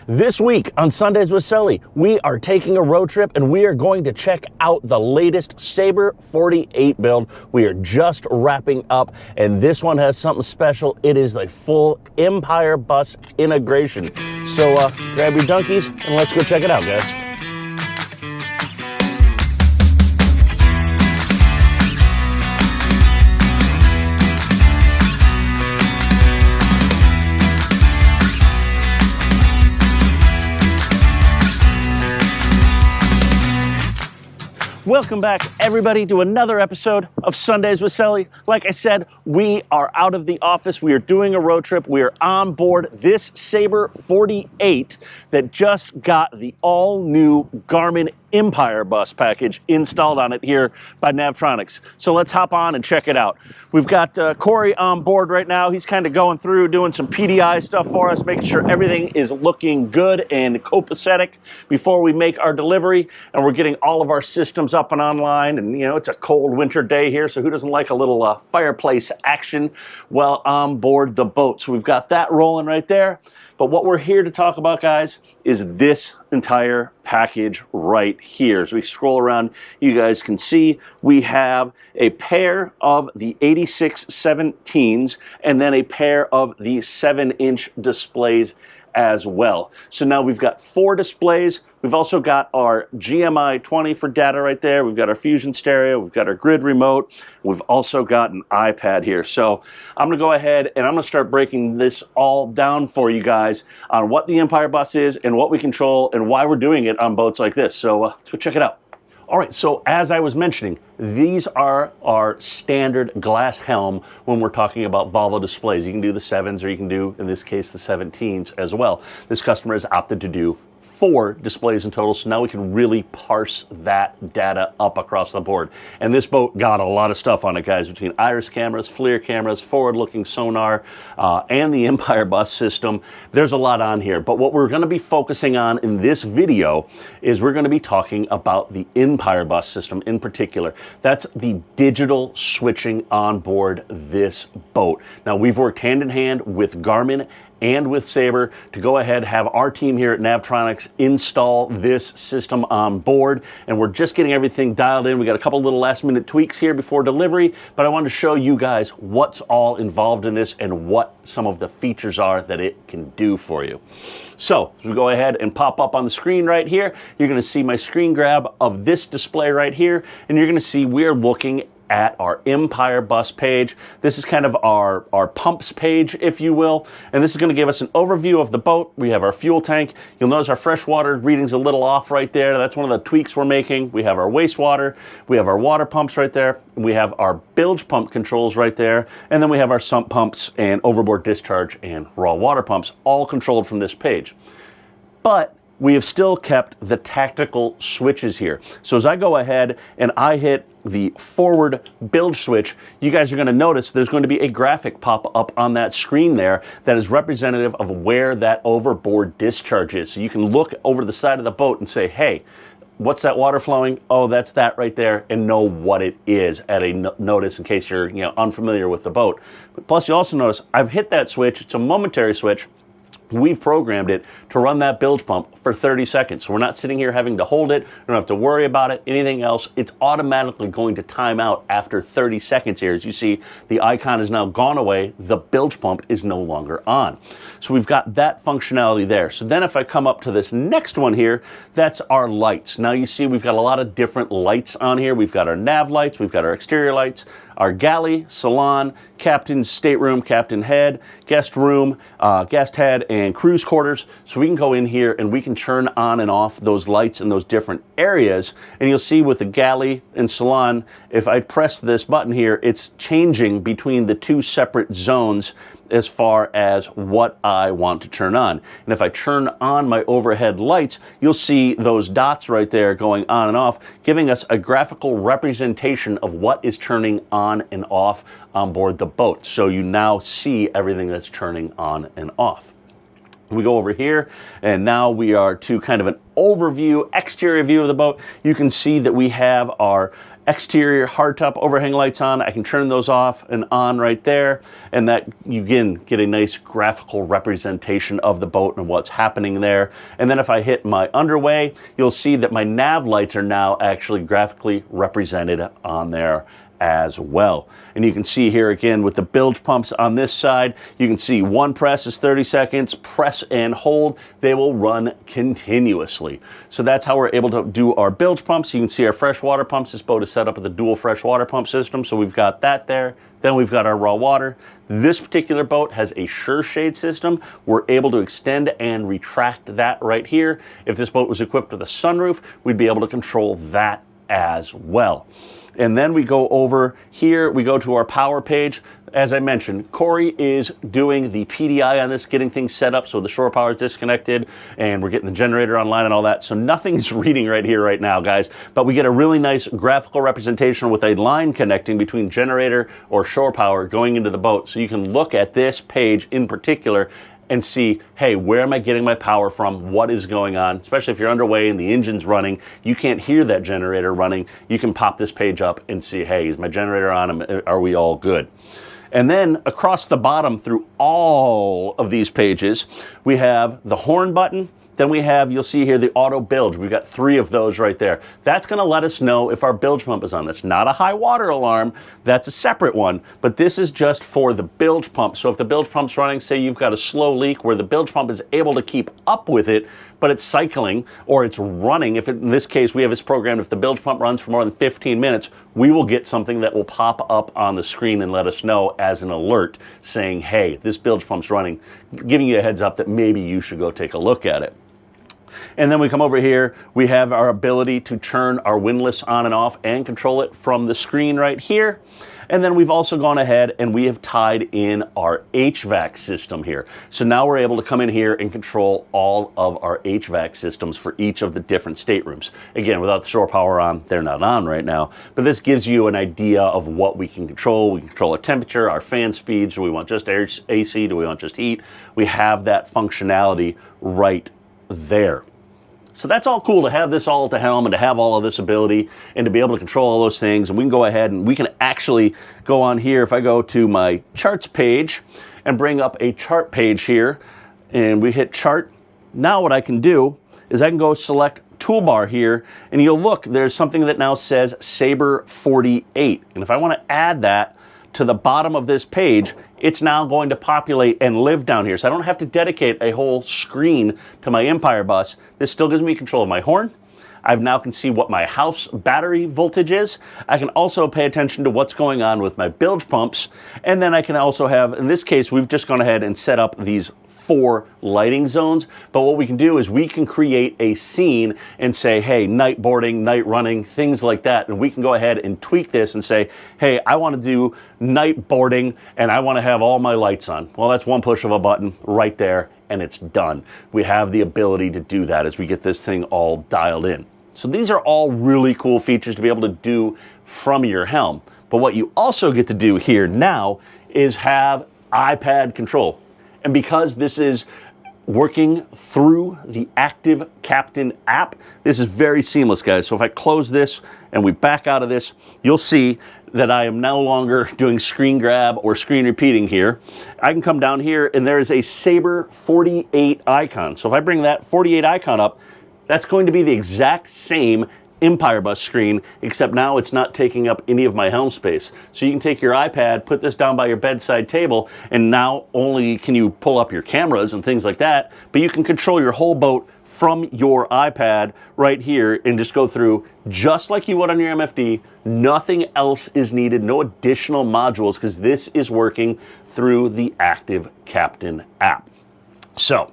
This week on Sundays with Sully, we are taking a road trip and we are going to check out the latest Sabre 48 build. We are just wrapping up, and this one has something special. It is the full Empirbus integration. So grab your donkeys and let's go check it out, guys. Welcome back, everybody, to another episode of Sundays with Sully. Like I said, we are out of the office. We are doing a road trip. We are on board this Sabre 48 that just got the all-new Garmin Empirbus package installed on it here by Navtronics. So let's hop on and check it out. We've got Corey on board right now. He's kind of going through, doing some PDI stuff for us, making sure everything is looking good and copacetic before we make our delivery. And we're getting all of our systems up and online. And, you know, it's a cold winter day here, so who doesn't like a little fireplace action while on board the boat? So we've got that rolling right there. But what we're here to talk about, guys, is this entire package right here. As we scroll around, you guys can see we have a pair of the 8617s and then a pair of the 7-inch displays as well. So now we've got 4 displays. We've also got our GMI 20 for data right there. We've got our Fusion stereo. We've got our grid remote. We've also got an iPad here. So I'm going to go ahead and I'm going to start breaking this all down for you guys on what the Empirbus is and what we control and why we're doing it on boats like this. So let's go check it out. All right, so as I was mentioning, these are our standard glass helm when we're talking about Volvo displays. You can do the 7s or you can do, in this case, the 17s as well. This customer has opted to do 4 displays in total, so now we can really parse that data up across the board. And this boat got a lot of stuff on it, guys, between iris cameras, FLIR cameras, forward-looking sonar, and the Empirbus system. There's a lot on here, but what we're going to be focusing on in this video is we're going to be talking about the Empirbus system in particular. That's the digital switching on board this boat. Now, we've worked hand in hand with Garmin and with Sabre to go ahead, have our team here at Navtronics install this system on board. And we're just getting everything dialed in. We got a couple little last minute tweaks here before delivery, but I wanted to show you guys what's all involved in this and what some of the features are that it can do for you. So as we go ahead and pop up on the screen right here, you're gonna see my screen grab of this display right here, and you're gonna see we're looking at our Empirbus page. This is kind of our pumps page, if you will, and this is going to give us an overview of the boat. We have our fuel tank. You'll notice our freshwater reading's a little off right there. That's one of the tweaks we're making. We have our wastewater. We have our water pumps right there. We have our bilge pump controls right there, and then we have our sump pumps and overboard discharge and raw water pumps, all controlled from this page. But we have still kept the tactical switches here. So as I go ahead and I hit the forward bilge switch, you guys are going to notice there's going to be a graphic pop up on that screen there that is representative of where that overboard discharge is. So you can look over the side of the boat and say, hey, what's that water flowing? Oh, that's that right there, and know what it is at a notice in case you're unfamiliar with the boat. But plus you also notice I've hit that switch. It's a momentary switch. We've programmed it to run that bilge pump for 30 seconds. So we're not sitting here having to hold it. We don't have to worry about it, anything else. It's automatically going to time out after 30 seconds here. As you see, the icon has now gone away. The bilge pump is no longer on. So we've got that functionality there. So then if I come up to this next one here, that's our lights. Now you see we've got a lot of different lights on here. We've got our nav lights, we've got our exterior lights, our galley, salon, captain's stateroom, captain head, guest room, guest head, and cruise quarters. So we can go in here and we can turn on and off those lights in those different areas. And you'll see with the galley and salon, if I press this button here, it's changing between the 2 separate zones as far as what I want to turn on. And if I turn on my overhead lights, you'll see those dots right there going on and off, giving us a graphical representation of what is turning on and off on board the boat. So you now see everything that's turning on and off. We go over here, and now we are to kind of an overview, exterior view of the boat. You can see that we have our exterior hardtop overhang lights on. I can turn those off and on right there, and that you again get a nice graphical representation of the boat and what's happening there. And then if I hit my underway, you'll see that my nav lights are now actually graphically represented on there as well. And you can see here again with the bilge pumps on this side, you can see one press is 30 seconds, press and hold, they will run continuously. So that's how we're able to do our bilge pumps. You can see our freshwater pumps. This boat is set up with a dual freshwater pump system, so we've got that there. Then we've got our raw water. This particular boat has a sure shade system. We're able to extend and retract that right here. If this boat was equipped with a sunroof, we'd be able to control that as well. And then we go over here, we go to our power page. As I mentioned, Corey is doing the PDI on this, getting things set up so the shore power is disconnected and we're getting the generator online and all that. So nothing's reading right here right now, guys, but we get a really nice graphical representation with a line connecting between generator or shore power going into the boat. So you can look at this page in particular and see, hey, where am I getting my power from? What is going on? Especially if you're underway and the engine's running, you can't hear that generator running. You can pop this page up and see, hey, is my generator on? Are we all good? And then across the bottom through all of these pages, we have the horn button. Then we have, you'll see here, the auto bilge. We've got 3 of those right there. That's going to let us know if our bilge pump is on. That's not a high water alarm. That's a separate one. But this is just for the bilge pump. So if the bilge pump's running, say you've got a slow leak where the bilge pump is able to keep up with it, but it's cycling or it's running. If in this case, we have this programmed, if the bilge pump runs for more than 15 minutes, we will get something that will pop up on the screen and let us know as an alert saying, hey, this bilge pump's running, giving you a heads up that maybe you should go take a look at it. And then we come over here, we have our ability to turn our windlass on and off and control it from the screen right here. And then we've also gone ahead and we have tied in our HVAC system here. So now we're able to come in here and control all of our HVAC systems for each of the different staterooms. Again, without the shore power on, they're not on right now. But this gives you an idea of what we can control. We can control our temperature, our fan speeds. Do we want just AC? Do we want just heat? We have that functionality right there. So that's all cool to have this all at the helm and to have all of this ability and to be able to control all those things. And we can go ahead and we can actually go on here. If I go to my charts page and bring up a chart page here and we hit chart, now what I can do is I can go select toolbar here and you'll look, there's something that now says Sabre 48. And if I want to add that to the bottom of this page, it's now going to populate and live down here. So I don't have to dedicate a whole screen to my Empirbus. This still gives me control of my horn. I now can see what my house battery voltage is. I can also pay attention to what's going on with my bilge pumps. And then I can also have, in this case, we've just gone ahead and set up these 4 lighting zones. But what we can do is we can create a scene and say, hey, night boarding, night running, things like that. And we can go ahead and tweak this and say, hey, I want to do night boarding and I want to have all my lights on. Well, that's one push of a button right there and it's done. We have the ability to do that as we get this thing all dialed in. So these are all really cool features to be able to do from your helm. But what you also get to do here now is have iPad control. And because this is working through the Active Captain app, this is very seamless, guys. So if I close this and we back out of this, you'll see that I am no longer doing screen grab or screen repeating here. I can come down here and there is a Sabre 48 icon. So if I bring that 48 icon up, that's going to be the exact same Empirbus screen, except now it's not taking up any of my helm space. So you can take your iPad, put this down by your bedside table, and now only can you pull up your cameras and things like that, but you can control your whole boat from your iPad right here and just go through just like you would on your MFD. Nothing else is needed, no additional modules, because this is working through the Active Captain app. So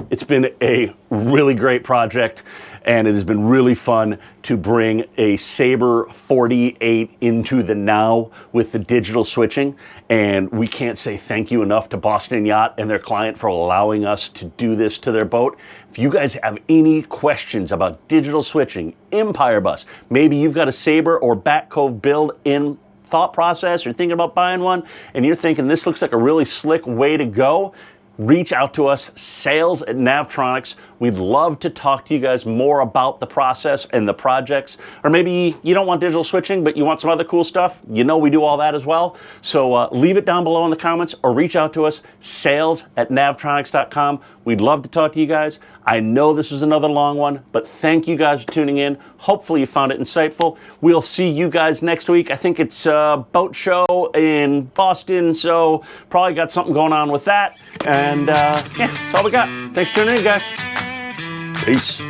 it's been a really great project, and it has been really fun to bring a Sabre 48 into the now with the digital switching. And we can't say thank you enough to Boston Yacht and their client for allowing us to do this to their boat. If you guys have any questions about digital switching, Empirbus, maybe you've got a Sabre or Bat Cove build in thought process, you're thinking about buying one, and you're thinking this looks like a really slick way to go, reach out to us, sales at Navtronics. We'd love to talk to you guys more about the process and the projects. Or maybe you don't want digital switching, but you want some other cool stuff. You know we do all that as well. So leave it down below in the comments or reach out to us, sales at navtronics.com. We'd love to talk to you guys. I know this is another long one, but thank you guys for tuning in. Hopefully you found it insightful. We'll see you guys next week. I think it's a boat show in Boston, so probably got something going on with that. And yeah, that's all we got. Thanks for tuning in, guys. Peace.